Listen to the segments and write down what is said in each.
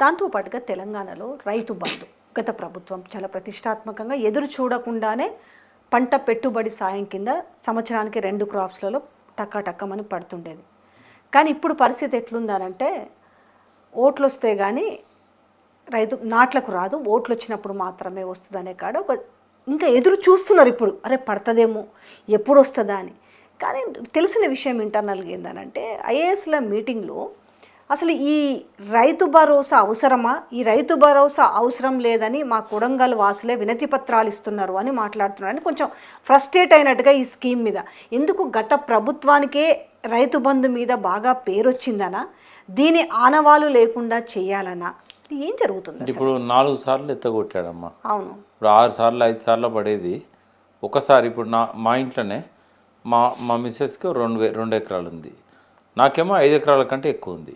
దాంతోపాటుగా తెలంగాణలో రైతు బంధు గత ప్రభుత్వం చాలా ప్రతిష్టాత్మకంగా ఎదురు చూడకుండానే పంట పెట్టుబడి సాయం కింద సంవత్సరానికి 2 క్రాప్స్లలో టక్కమని పడుతుండేది. కానీ ఇప్పుడు పరిస్థితి ఎట్లుందనంటే ఓట్లు వస్తే కానీ రైతు నాట్లకు రాదు, ఓట్లు వచ్చినప్పుడు మాత్రమే వస్తుందనే కాడ ఇంకా ఎదురు చూస్తున్నారు ఇప్పుడు. అరే పడుతుందేమో, ఎప్పుడు వస్తుందా అని. కానీ తెలిసిన విషయం ఇంటర్నల్గా ఏందనంటే ఐఏఎస్ల మీటింగ్లో అసలు ఈ రైతు భరోసా అవసరమా, ఈ రైతు భరోసా అవసరం లేదని మా కొడంగల్ వాసులే వినతి పత్రాలు ఇస్తున్నారు అని మాట్లాడుతున్నారని కొంచెం ఫ్రస్ట్రేట్ అయినట్టుగా ఈ స్కీమ్ మీద. ఎందుకు గత ప్రభుత్వానికే రైతు బంధు మీద బాగా పేరొచ్చిందనా, దీని ఆనవాలు లేకుండా చేయాలనా, ఏం జరుగుతుంది? ఇప్పుడు 4 సార్లు ఎత్తగొట్టాడమ్మా. అవును, ఇప్పుడు 6 సార్లు 5 సార్లు పడేది ఒకసారి. ఇప్పుడు మా ఇంట్లోనే మా మిస్సెస్కి 2 ఎకరాలు ఉంది, నాకేమో 5 ఎకరాల కంటే ఎక్కువ ఉంది.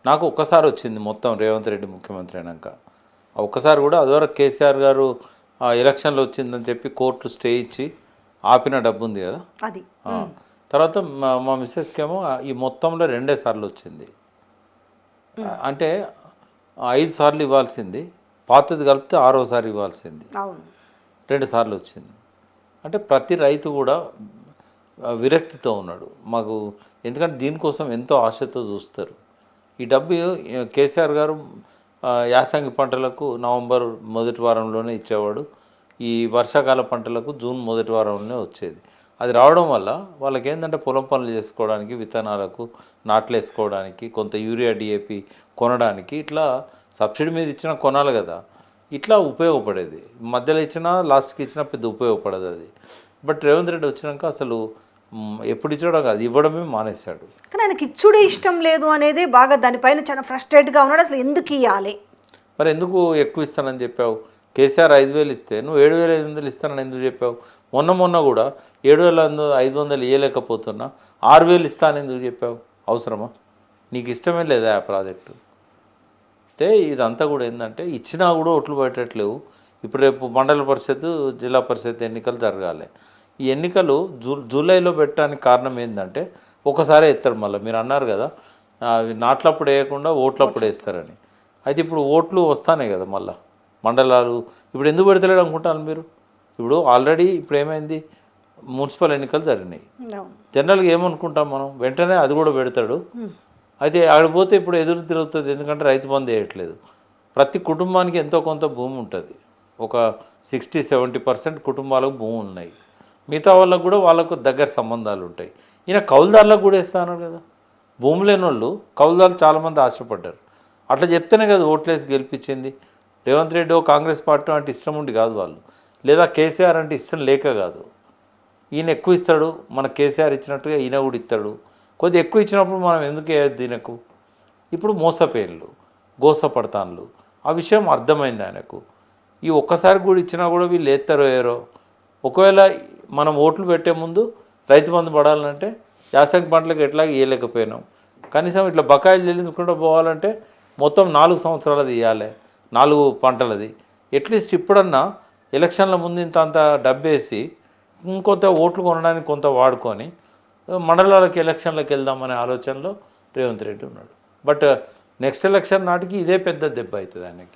నాకు ఒక్కసారి వచ్చింది మొత్తం రేవంత్ రెడ్డి ముఖ్యమంత్రి అయినాక. ఒక్కసారి కూడా అదివరకు కేసీఆర్ గారు ఎలక్షన్లో వచ్చిందని చెప్పి కోర్టు స్టే ఇచ్చి ఆపిన డబ్బు ఉంది కదా అది. తర్వాత మా మిస్సెస్కి ఏమో ఈ మొత్తంలో 2 సార్లు వచ్చింది. అంటే 5 సార్లు ఇవ్వాల్సింది, పాతది కలిపితే 6వసారి ఇవ్వాల్సింది, 2 సార్లు వచ్చింది. అంటే ప్రతి రైతు కూడా విరక్తితో ఉన్నాడు మాకు. ఎందుకంటే దీనికోసం ఎంతో ఆశతో చూస్తారు. ఈ డబ్బు కేసీఆర్ గారు యాసంగి పంటలకు నవంబర్ మొదటి వారంలోనే ఇచ్చేవాడు, ఈ వర్షాకాల పంటలకు జూన్ మొదటి వారంలోనే వచ్చేది. అది రావడం వల్ల వాళ్ళకి ఏంటంటే పొలం పనులు చేసుకోవడానికి, విత్తనాలకు నాట్లు వేసుకోవడానికి, కొంత యూరియా డిఏపి కొనడానికి, ఇట్లా సబ్సిడీ మీద ఇచ్చినా కొనాలి కదా, ఇట్లా ఉపయోగపడేది. మధ్యలో ఇచ్చినా లాస్ట్కి ఇచ్చినా పెద్ద ఉపయోగపడదు అది. బట్ రేవంత్ రెడ్డి వచ్చినాక అసలు ఎప్పుడు ఇచ్చాడో కాదు, ఇవ్వడమే మానేశాడు. కానీ ఆయనకి ఇచ్చుడే ఇష్టం లేదు అనేది బాగా, దానిపైన చాలా ఫ్రస్ట్రేట్గా ఉన్నాడు. అసలు ఎందుకు ఇవ్వాలి, మరి ఎందుకు ఎక్కువ ఇస్తానని చెప్పావు? కేసీఆర్ 5,000 ఇస్తే నువ్వు 7,500 ఇస్తానని ఎందుకు చెప్పావు? మొన్న కూడా 7,500 ఇవ్వలేకపోతున్నా 6,000 ఇస్తానని ఎందుకు చెప్పావు? అవసరమా? నీకు ఇష్టమే లేదా ఆ ప్రాజెక్టు? అయితే ఇదంతా కూడా ఏంటంటే ఇచ్చినా కూడా ఓట్లు పెట్టట్లేవు. ఇప్పుడు రేపు మండల పరిషత్, జిల్లా పరిషత్ ఎన్నికలు జరగాలి. ఈ ఎన్నికలు జూలైలో పెట్టడానికి కారణం ఏంటంటే ఒకసారి ఎత్తారు. మళ్ళీ మీరు అన్నారు కదా నాట్లప్పుడు వేయకుండా ఓట్లప్పుడు వేస్తారని. అయితే ఇప్పుడు ఓట్లు వస్తానే కదా మళ్ళీ మండలాలు. ఇప్పుడు ఎందుకు పెడతలేడు అనుకుంటాను మీరు? ఇప్పుడు ఆల్రెడీ ఇప్పుడు ఏమైంది, మున్సిపల్ ఎన్నికలు జరిగినాయి. జనరల్గా ఏమనుకుంటాం మనం, వెంటనే అది కూడా పెడతాడు. అయితే ఆడిపోతే ఇప్పుడు ఎదురు తిరుగుతుంది, ఎందుకంటే రైతు బంధు వేయట్లేదు. ప్రతి కుటుంబానికి ఎంతో కొంత భూమి ఉంటుంది, ఒక 60-70% కుటుంబాలకు భూమి ఉన్నాయి. మిగతా వాళ్ళకు కూడా వాళ్ళకు దగ్గర సంబంధాలు ఉంటాయి. ఈయన కౌలుదారులకు కూడా ఇస్తాను కదా. భూమి లేని వాళ్ళు కౌలుదారులు చాలామంది ఆశపడ్డారు. అట్లా చెప్తేనే కదా ఓట్లేసి గెలిపించింది. రేవంత్ రెడ్డి కాంగ్రెస్ పార్టీ అంటే ఇష్టం ఉండి కాదు వాళ్ళు, లేదా కేసీఆర్ అంటే ఇష్టం లేక కాదు. ఈయన ఎక్కువ ఇస్తాడు, మన కేసీఆర్ ఇచ్చినట్టుగా ఈయన కూడా ఇస్తాడు. కొద్దిగా ఎక్కువ ఇచ్చినప్పుడు మనం ఎందుకు వేయద్దు ఈయనకు? ఇప్పుడు మోసపేర్లు, గోసపడతాన్లు, ఆ విషయం అర్థమైంది ఆయనకు. ఈ ఒక్కసారి కూడా ఇచ్చినా కూడా వీళ్ళు ఎత్తారో ఏరో. ఒకవేళ మనం ఓట్లు పెట్టే ముందు రైతు బంధు పడాలంటే యాసంగి పంటలకు ఎట్లాగ ఇవ్వలేకపోయినాం. కనీసం ఇట్లా బకాయిలు చెల్లించుకుంటూ పోవాలంటే మొత్తం 4 సంవత్సరాలది ఇవ్వాలి, 4 పంటలది. అట్లీస్ట్ ఇప్పుడన్నా ఎలక్షన్ల ముందు అంత డబ్బేసి ఇంకొంత ఓట్లు కొనడానికి కొంత వాడుకొని మండలాలకు ఎలక్షన్లకు వెళ్దామనే ఆలోచనలో రేవంత్ రెడ్డి ఉన్నాడు. బట్ నెక్స్ట్ ఎలక్షన్ నాటికి ఇదే పెద్ద దెబ్బ అవుతుంది ఆయనకి.